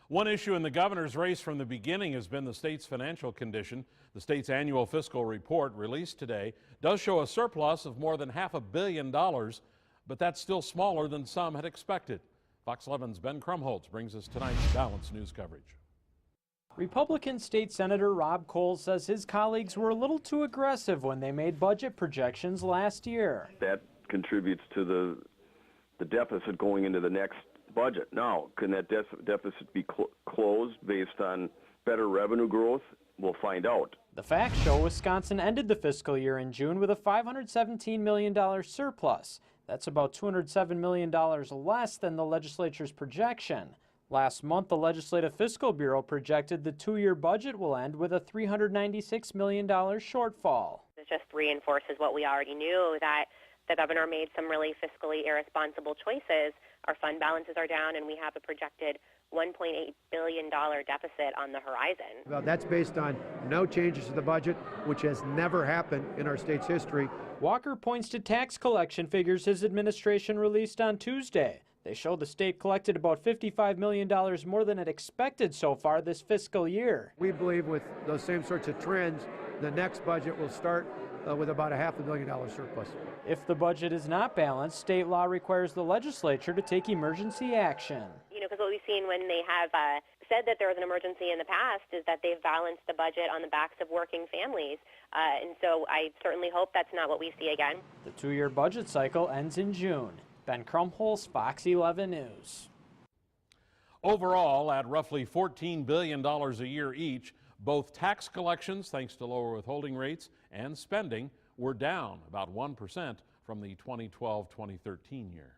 One issue in the governor's race from the beginning has been the state's financial condition. The state's annual fiscal report released today does show a surplus of more than $500 million, but that's still smaller than some had expected. Fox 11's Ben Krumholtz brings us tonight's balanced news coverage. Republican State Senator Rob Cole says his colleagues were a little too aggressive when they made budget projections last year. That contributes to the deficit going into the next budget. Now, can that deficit be closed based on better revenue growth? We'll find out. The facts show Wisconsin ended the fiscal year in June with a $517 million surplus. That's about $207 million less than the legislature's projection. Last month, the Legislative Fiscal Bureau projected the two-year budget will end with a $396 million shortfall. It just reinforces what we already knew, that the governor made some really fiscally irresponsible choices. Our fund balances are down, and we have a projected $1.8 billion deficit on the horizon. Well, that's based on no changes to the budget, which has never happened in our state's history. Walker points to tax collection figures his administration released on Tuesday. They show the state collected about $55 million more than it expected so far this fiscal year. We believe with those same sorts of trends, the next budget will start with about a $500 million surplus. If the budget is not balanced, state law requires the legislature to take emergency action. You know, because what we've seen when they have said that there was an emergency in the past is that they've balanced the budget on the backs of working families. And so I certainly hope that's not what we see again. The two-year budget cycle ends in June. Ben Krumholtz, Fox 11 News. Overall, at roughly $14 billion a year each, both tax collections, thanks to lower withholding rates, and spending were down about 1% from the 2012-2013 year.